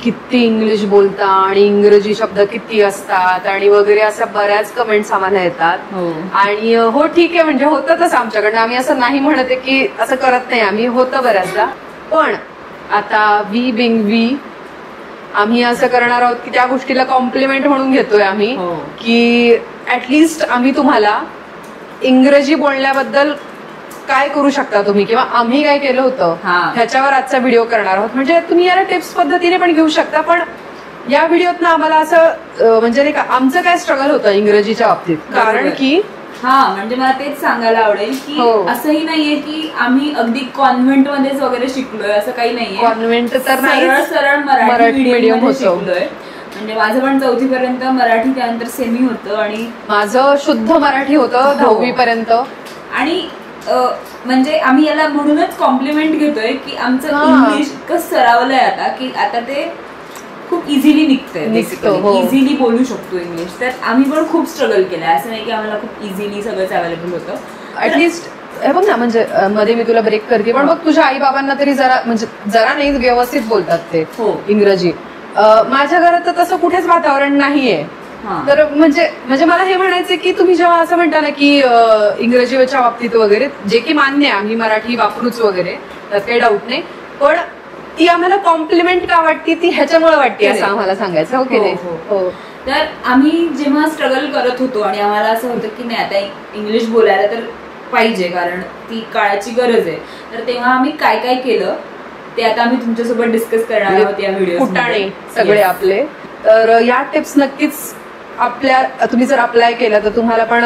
किती इंग्लिश बोलता आणि इंग्रजी शब्द किती असतात आणि वगैरे अशा बऱ्याच कमेंट्स आम्हाला येतात. आणि हो ठीक आहे, म्हणजे होतं तसं आमच्याकडनं, आम्ही असं नाही म्हणते की असं करत नाही आम्ही, होतं बऱ्याचदा. पण आता वी बिंग वी आम्ही असं करणार आहोत की त्या गोष्टीला कॉम्प्लिमेंट म्हणून घेतोय आम्ही, की ऍटलिस्ट आम्ही तुम्हाला इंग्रजी बोलण्याबद्दल काय करू शकता तुम्ही किंवा आम्ही काय केलं होतं ह्याच्यावर आजचा व्हिडिओ करणार आहोत. म्हणजे तुम्ही याला टिप्स पद्धतीने पण घेऊ शकता, पण या व्हिडिओत ना आम्हाला असं म्हणजे नाही का आमचं काय स्ट्रगल होतं इंग्रजीच्या बाबतीत. कारण की म्हणजे मला तेच सांगायला आवडेल की असंही नाहीये की आम्ही अगदी कॉन्व्हेंट मध्येच वगैरे शिकलोय, असं काही नाहीये. कॉन्व्हेंट तर नाही, सरळ मराठी मीडियम मध्ये शिकलोय. म्हणजे माझं पण 4वी पर्यंत मराठी, त्यानंतर सेमी होतं आणि माझं शुद्ध मराठी होतं 10वी पर्यंत. आणि म्हणजे आम्ही याला म्हणूनच कॉम्प्लिमेंट घेतोय की आमचं इंग्लिश इतकं सरावलंय आता की आता ते खूप इझिली निघतंय, इझिली बोलू शकतो इंग्लिश. तर आम्ही पण खूप स्ट्रगल केलंय, असं नाही की आम्हाला खूप इझिली सगळंच अवेलेबल होतं. ऍटलिस्ट हे बघ ना, म्हणजे मध्ये मी तुला ब्रेक करते, पण बघ तुझ्या आई बाबांना तरी जरा म्हणजे जरा नाही व्यवस्थित बोलतात ते इंग्रजी. माझ्या घरात तर तसं कुठेच वातावरण नाहीये. तर म्हणजे मला हे म्हणायचं की तुम्ही जेव्हा असं म्हणता ना की इंग्रजीच्या बाबतीत वगैरे, जे की मान्य आहे आम्ही मराठी वापरूच वगैरे, त्यात काही डाऊट नाही, पण ती आम्हाला कॉम्प्लिमेंट का वाटते ती ह्याच्यामुळे वाटते असं आम्हाला सांगायचं. ओके नाही? तर आम्ही जेव्हा स्ट्रगल करत होतो आणि आम्हाला असं होतं की नाही आता इंग्लिश बोलायला तर पाहिजे कारण ती काळाची गरज आहे, तर तेव्हा आम्ही काय काय केलं ते आता आम्ही तुमच्यासोबत डिस्कस करणार आहोत या व्हिडिओ. फुटाणे सगळे आपले. तर या टिप्स नक्कीच तुम्ही जर अप्लाय केला तर तुम्हाला पण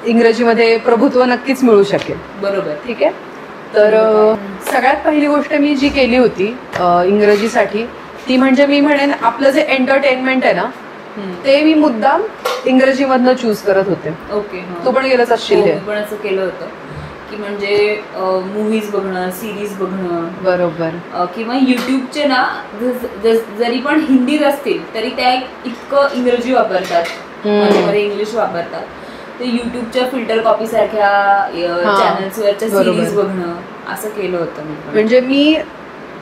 इंग्रजीमध्ये प्रभुत्व नक्कीच मिळू शकेल. बरोबर, ठीक आहे. तर सगळ्यात पहिली गोष्ट मी जी केली होती इंग्रजीसाठी ती म्हणजे मी म्हणेन आपलं जे एंटरटेनमेंट आहे ना ते मी मुद्दाम इंग्रजीमधनं चूज करत होते. ओके, तू पण केलंच असशील. मी पण असं केलं होतं की म्हणजे मूवीज बघणं, सिरीज बघणं. बरोबर. किंवा युट्यूबचे ना जरी पण हिंदीत असतील तरी त्या इतकं इंग्रजी वापरतात, मध्ये इंग्लिश वापरतात. ते युट्यूबच्या फिल्टर कॉपी सारख्या चॅनल्सवरच्या सिरीज बघणं असं केलं होतं मी. म्हणजे मी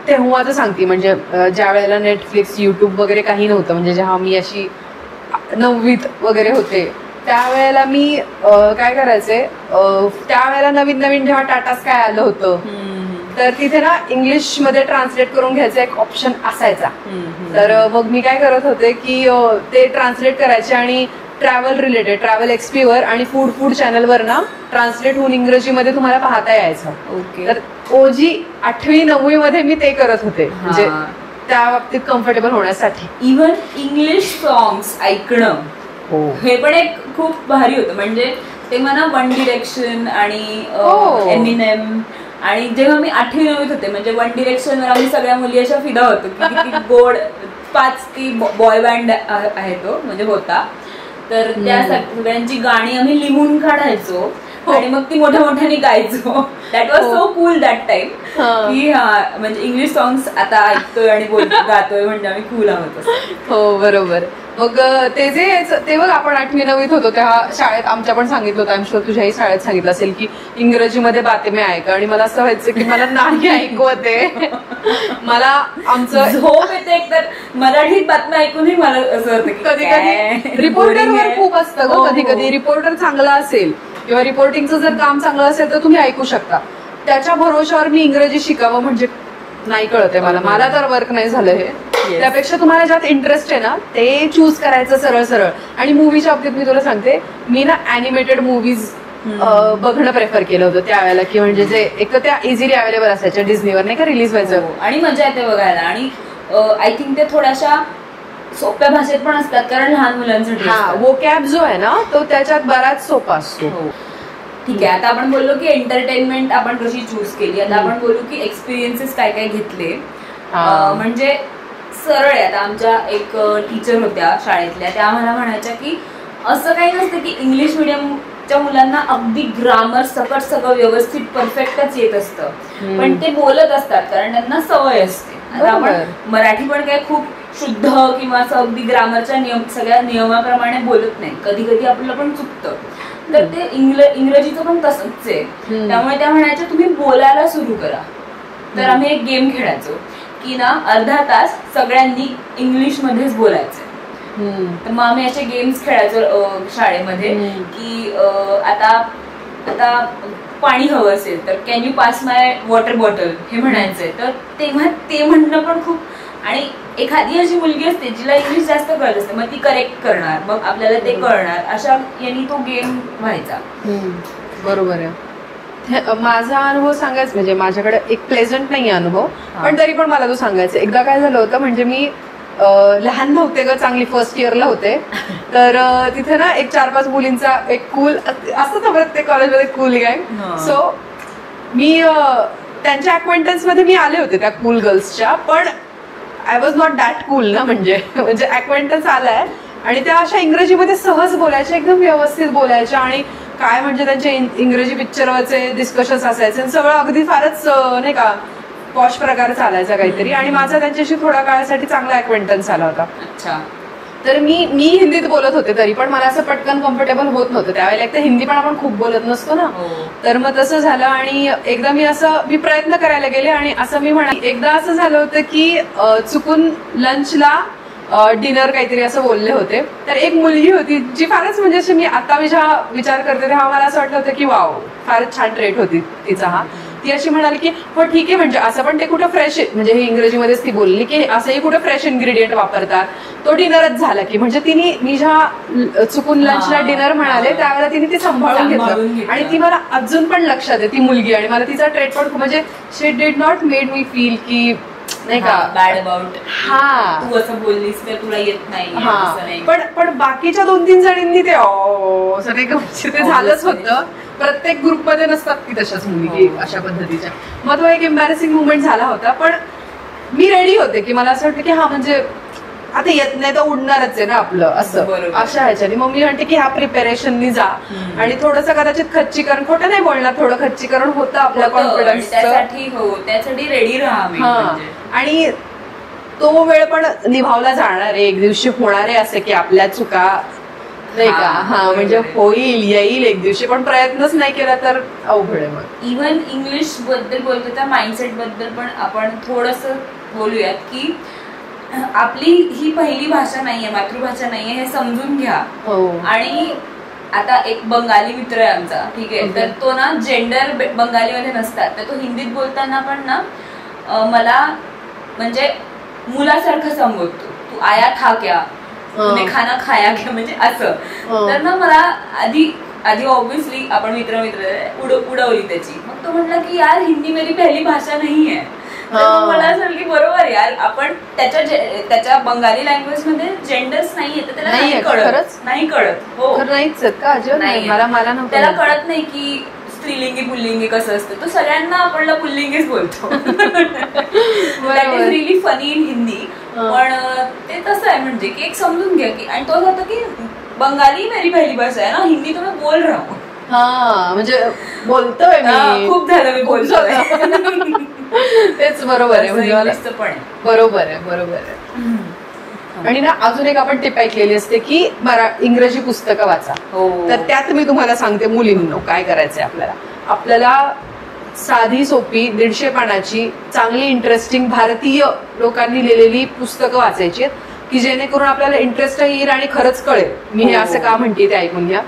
तेव्हा तर सांगते, म्हणजे ज्या वेळेला नेटफ्लिक्स, युट्यूब वगैरे काही नव्हतं, म्हणजे जेव्हा मी अशी 9वीत वगैरे होते त्यावेळेला मी काय करायचे, त्यावेळेला नवीन नवीन जेव्हा टाटा स्काय आलं होतं तर तिथे ना इंग्लिश मध्ये ट्रान्सलेट करून घ्यायचा एक ऑप्शन असायचा. तर मग मी काय करत होते की ते ट्रान्सलेट करायचे आणि ट्रॅव्हल रिलेटेड, ट्रॅव्हल एक्सपीवर आणि फूड चॅनलवर ना ट्रान्सलेट होऊन इंग्रजीमध्ये तुम्हाला पाहता यायचं. ओके. तर ओजी 8वी 9वी मध्ये मी ते करत होते, म्हणजे त्या बाबतीत कम्फर्टेबल होण्यासाठी. इव्हन इंग्लिश सॉंग्स ऐकणं हे पण एक खूप भारी होतं. म्हणजे तेव्हा ना वन डिरेक्शन आणि एमिनेम, आणि जेव्हा मी 8वी 9वीत होते म्हणजे वन डिरेक्शनवर आम्ही सगळ्या मुली अशा फिदा होतो की किती गोड 5 ती बॉय बँड आहे तो म्हणजे होता. तर त्या सगळ्यांची गाणी आम्ही लिहून काढायचो आणि मग ती मोठ्या मोठ्याने गायचो. That was so cool that time की म्हणजे इंग्लिश सॉंग्स आता ऐकतोय आणि गातोय म्हणजे आम्ही कूल आहोत. हो बरोबर. मग ते बघ आपण 8वी 9वीत होतो तेव्हा शाळेत आमच्या पण सांगितलं होतं, आय एम शुअर तुझ्याही शाळेत सांगितलं असेल की इंग्रजीमध्ये बातम्या ऐका. आणि मला असं व्हायचं की मला नाही ऐकवते, मला आमचं झोप येते. एकतर मराठीत बातम्या ऐकूनही मला असं होतं की कधी कधी रिपोर्टरवर खूप असतं ग. कधी कधी रिपोर्टर चांगला असेल किंवा रिपोर्टिंगचं जर काम चांगलं असेल तर तुम्ही ऐकू शकता. त्याच्या भरोशावर मी इंग्रजी शिकावं म्हणजे नाही कळत आहे मला तर वर्क नाही झालं हे. त्यापेक्षा तुम्हाला ज्यात इंटरेस्ट आहे ना ते चूज करायचं सरळ सरळ. आणि मूवीच्या बाबतीत मी तुला सांगते, मी ना अॅनिमेटेड मूवीज बघणं प्रेफर केलं होतं त्यावेळेला, की म्हणजे जे एक तर त्या इझिली अवेलेबल असायच्या डिझनीवर नाही का रिलीज व्हायचं आणि मजा येते बघायला. आणि आय थिंक ते थोड्याशा सोप्या भाषेत पण असतात कारण लहान मुलांसाठी. वोकॅब जो आहे ना तो त्याच्यात बराच सोपा असतो. ठीक आहे. आता आपण बोललो की एंटरटेनमेंट आपण कशी चूज केली. आता आपण बोलू की एक्सपिरियन्सेस काय काय घेतले. म्हणजे सरळ आहे. आता आमच्या एक टीचर होत्या शाळेतल्या, त्या आम्हाला म्हणायच्या की असं काही नसतं की इंग्लिश मिडियमच्या मुलांना अगदी ग्रामर सकट सगळं व्यवस्थित परफेक्टच येत असतं, पण ते बोलत असतात कारण त्यांना सवय असते. आता आपण मराठी पण काय खूप शुद्ध किंवा असं अगदी ग्रामरच्या सगळ्या नियमाप्रमाणे बोलत नाही, कधी कधी आपल्याला पण चुकतं. तर ते इंग्रजीचं पण तसंच आहे. त्यामुळे त्या म्हणायच्या तुम्ही बोलायला सुरू करा. तर आम्ही एक गेम खेळायचो की ना अर्धा तास सगळ्यांनी इंग्लिशमध्येच बोलायचं. तर मग आम्ही असे गेम्स खेळायचो शाळेमध्ये की आता पाणी हवं असेल तर can you pass my water bottle हे म्हणायचंय. तर तेव्हा ते म्हणणं पण खूप, आणि एखादी अशी मुलगी असते जिला इंग्लिश जास्त कळत असते, मग ती करेक्ट करणार, मग आपल्याला ते कळणार, अशा यांनी तो गेम व्हायचा. बरोबर आहे. माझा अनुभव सांगायचं म्हणजे माझ्याकडे एक प्लेझंट नाही अनुभव, पण तरी पण मला तो सांगायचा. एकदा काय झालं होतं म्हणजे मी लहान नव्हते ग, चांगली फर्स्ट इयरला होते. तर तिथे ना एक 4-5 मुलींचा एक कूल असतं ना प्रत्येक कॉलेजमध्ये कूल गँग. सो मी त्यांच्या अक्वेंटन्स मध्ये मी आले होते त्या कूल गर्ल्सच्या, पण I was not that cool ना. म्हणजे अक्वेंटन्स आलाय आणि त्या अशा इंग्रजीमध्ये सहज बोलायच्या, एकदम व्यवस्थित बोलायच्या, आणि काय म्हणजे त्यांचे इंग्रजी पिक्चरवरचे डिस्कशन्स असायचे, सगळं अगदी फारच नाही का पॉश प्रकार चालायचा काहीतरी. आणि माझा त्यांच्याशी थोड्या काळासाठी चांगला अक्वेंटन्स आला होता. अच्छा. तर मी हिंदीत बोलत होते, तरी पण मला असं पटकन कम्फर्टेबल होत नव्हतं त्यावेळेला. एक तर हिंदी पण आपण खूप बोलत नसतो ना, तर मग तसं झालं. आणि एकदा मी प्रयत्न करायला गेले आणि असं मी म्हणाले, एकदा असं झालं होतं की चुकून लंचला डिनर काहीतरी असं बोलले होते. तर एक मुलगी होती जी फारच म्हणजे अशी, मी आता विचार करते तेव्हा मला असं वाटलं होतं की वाव, फारच छान ट्रेट होती तिचा हा. ती अशी म्हणाली की हो ठीक आहे, म्हणजे असं पण ते कुठं फ्रेश, म्हणजे हे इंग्रजीमध्येच ती बोलली की असंही कुठं फ्रेश इन्ग्रेडियंट वापरतात, तो डिनरच झाला की. म्हणजे तिने मी ज्या चुकून लंचला डिनर म्हणाले त्यावेळेला तिने ते सांभाळून घेतलं. आणि ती मला अजून पण लक्षात आहे ती मुलगी, आणि मला तिचा ट्रेट पण म्हणजे she did not made me feel की नाही का बॅड अबाउट, हा तू असं बोललीस तर तुला येत नाही. पण बाकीच्या 2-3 जणींनी ते झालंच होतं. प्रत्येक ग्रुपमध्ये नसतात की तशाच मुली अशा पद्धतीच्या. मग तो एक एम्बॅरेसिंग मुवमेंट झाला होता, पण मी रेडी होते की मला असं वाटतं की हा म्हणजे आता येत नाही तर उडणारच आहे ना आपलं, असं अशा ह्याच्याने. मग मी म्हणते की ह्या प्रिपेरेशननी जा, आणि थोडंसं कदाचित खच्चीकरण, खोटं नाही बोलणार, थोडं खच्चीकरण होतं आपल्या कॉन्फिडन्स, त्यासाठी रेडी राहा. आणि तो वेळ पण निभावला जाणार आहे, एक दिवशी होणार आहे असं की आपल्या चुका नाही का, हा म्हणजे होईल येईल एक दिवशी, पण प्रयत्नच नाही केला तर अवघड आहे. मग इव्हन इंग्लिश बद्दल बोलतो त्या माइंडसेट बद्दल पण आपण थोडंसं बोलूयात की आपली ही पहिली भाषा नाहीये, मातृभाषा नाहीये, हे समजून घ्या. आणि आता एक बंगाली मित्र आहे आमचा, ठीक आहे, तर तो ना जेंडर बंगालीमध्ये नसतात, तर तो हिंदीत बोलताना पण ना मला म्हणजे मुलासारखं संबोधतो, तू आया था क्या, तुम्ही खाना खाया क्या, म्हणजे असं. तर ना मला आधी ऑब्व्हियसली आपण मित्र उडवली त्याची. मग तो म्हटला की यार हिंदी मेरी पहिली भाषा नाहीये. मला असं की बरोबर यार, आपण त्याच्या बंगाली लँग्वेज मध्ये जेंडर्स नाहीये, तर त्याला नाही कळत. हो नाहीच का, त्याला कळत नाही की स्त्रीलिंगी पुल्लिंगी कसं असतं. तो सगळ्यांना आपल्याला पुल्लिंगीच बोलतो. That is really funny in Hindi. पण ते तसं आहे म्हणजे की एक समजून घ्या की, आणि तो होतो की बंगाली मेरी पहिली भाषा आहे ना, हिंदी तुम्ही बोल राहू. हा म्हणजे बोलतोय मी, खूप झालं मी बोलतोय. तेच बरोबर आहे, म्हणजे बरोबर आहे. आणि ना अजून एक आपण टिप ऐकलेली असते की इंग्रजी पुस्तकं वाचा. तर त्यात मी तुम्हाला सांगते मुलींनो काय करायचंय आपल्याला साधी सोपी 150 पानाची चांगली इंटरेस्टिंग भारतीय लोकांनी लिहिलेली पुस्तकं वाचायची की जेणेकरून आपल्याला इंटरेस्ट येईल आणि खरंच कळेल. मी हे असं का म्हणते ते ऐकून घ्या.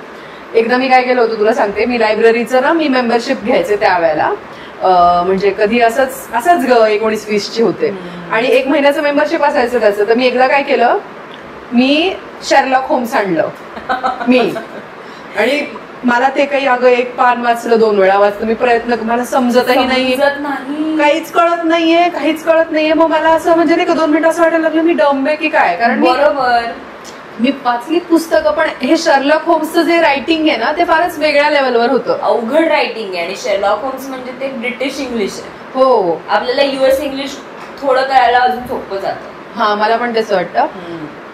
एकदा मी काय केलं होतं तुला सांगते, मी लायब्ररीचं ना मी मेंबरशिप घ्यायचे त्यावेळेला, म्हणजे कधी असंच 19-20 ची होते, आणि 1 महिन्याचं मेंबरशिप असायचं त्याचं. तर मी एकदा काय केलं, मी शेरलॉक होम्स आणलं मी, आणि मला ते काही अगं 1 पान वाचलं, 2 वेळा वाचलं मी, प्रयत्न, मला समजतही नाही, काहीच कळत नाहीये. मग मला असं म्हणजे नाही का 2 मिनिटं असं वाटायला लागलं मी डंब आहे की काय, कारण बरोबर मी वाचली पुस्तकं, पण हे शर्लॉक होम्सचं जे रायटिंग आहे ना ते फारच वेगळ्या लेवलवर होतं. अवघड रायटिंग आहे. आणि शर्लॉक होम्स म्हणजे ते ब्रिटिश इंग्लिश आहे. हो, आपल्याला US इंग्लिश थोडं कळायला अजून सोपं जातं. हा, मला पण तसं वाटतं.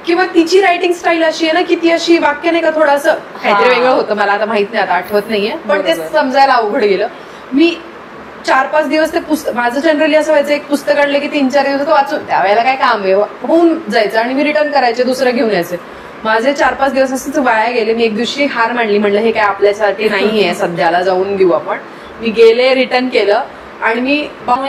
किंवा तिची रायटिंग स्टाईल अशी आहे ना की ती अशी वाक्य नाही का थोडंसं काहीतरी वेगळं होतं, मला आता माहित नाही, आता आठवत नाहीये, पण ते समजायला अवघड गेलं. मी 4-5 दिवस ते पुस्तक, माझं जनरली असं व्हायचं, एक पुस्तक आणलं की 3-4 दिवस वाचून त्यावेळेला काय काम आहे होऊन जायचं, आणि मी रिटर्न करायचे, दुसरं घेऊन यायचे. माझे 4-5 दिवस असंच वाया गेले. मी एक दिवशी हार मांडली, म्हणलं हे काय आपल्यासाठी नाहीये सध्याला, जाऊन घेऊ आपण. मी गेले, रिटर्न केलं, आणि मी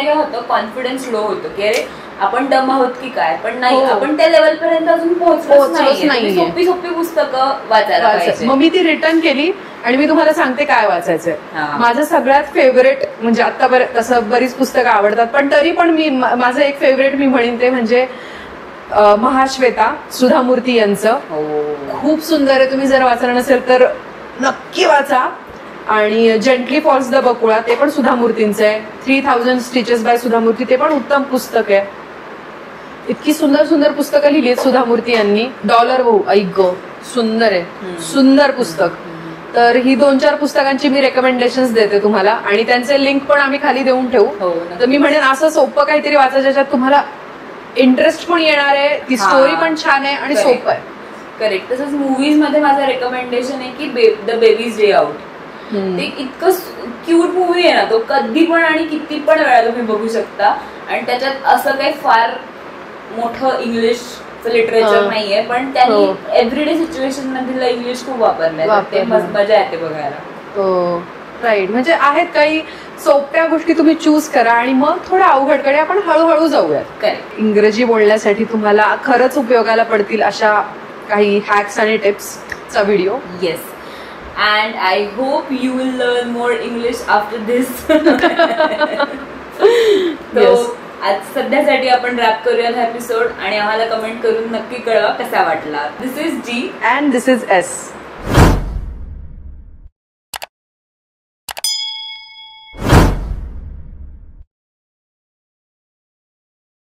होतं कॉन्फिडन्स लो होतं की अरे आपण डम आहोत की काय, पण नाही, आपण त्या लेवल पर्यंत अजून पोहोचलोच नाही. सोपी सोपी पुस्तकं वाचायला पाहिजे. मग मी ती रिटर्न केली आणि मी तुम्हाला सांगते काय वाचायचंय. माझं सगळ्यात फेवरेट म्हणजे आतापर्यंत तसं बरीच पुस्तकं आवडतात, पण तरी पण मी माझं एक फेवरेट मी म्हणेन ते म्हणजे महाश्वेता, सुधा मूर्ती यांचं. खूप सुंदर आहे. तुम्ही जर वाचलं नसेल तर नक्की वाचा. आणि जेंटली फॉल्स द बकुळा, ते पण सुधा मूर्तींचं आहे. 3000 स्टिचेस बाय सुधा मूर्ती, ते पण उत्तम पुस्तक आहे. इतकी सुंदर सुंदर पुस्तकं लिहिली आहेत सुधा मूर्ती यांनी. डॉलर भाऊ ऐक सुंदर आहे, सुंदर पुस्तक. तर ही 2-4 पुस्तकांची मी रेकमेंडेशन देते तुम्हाला आणि त्यांचे लिंक पण आम्ही खाली देऊन ठेवू. तर मी म्हणेन असं सोपं काहीतरी वाचा ज्याच्यात तुम्हाला इंटरेस्ट पण येणार आहे, ती स्टोरी पण छान आहे आणि सोपं आहे. करेक्ट. तसंच मूवीज मध्ये माझं रेकमेंडेशन आहे की द बेबीज डे आउट. ते इतकं क्यूट मूवी आहे ना, तो कधी पण आणि किती पण वेळा तुम्ही बघू शकता. आणि त्याच्यात असं काही फार मोठं इंग्लिश लिटरेचर नाहीये, पण त्यांनी एव्हरीडे सिच्युएशन मधील इंग्लिश खूप वापरलंय. ते मजा येते बघायला. राईट. म्हणजे आहेत काही सोप्या गोष्टी, तुम्ही चूज करा आणि मग थोडं अवघडकडे आपण हळूहळू जाऊयात. इंग्रजी बोलण्यासाठी तुम्हाला खरंच उपयोगाला पडतील अशा काही हॅक्स आणि टिप्सचा video. Yes. And I hope you will learn more English after this. So, आज सध्यासाठी आपण रॅप करूयात हा एपिसोड आणि आम्हाला कमेंट करून नक्की कळवा कसा वाटला. This is G and this is S.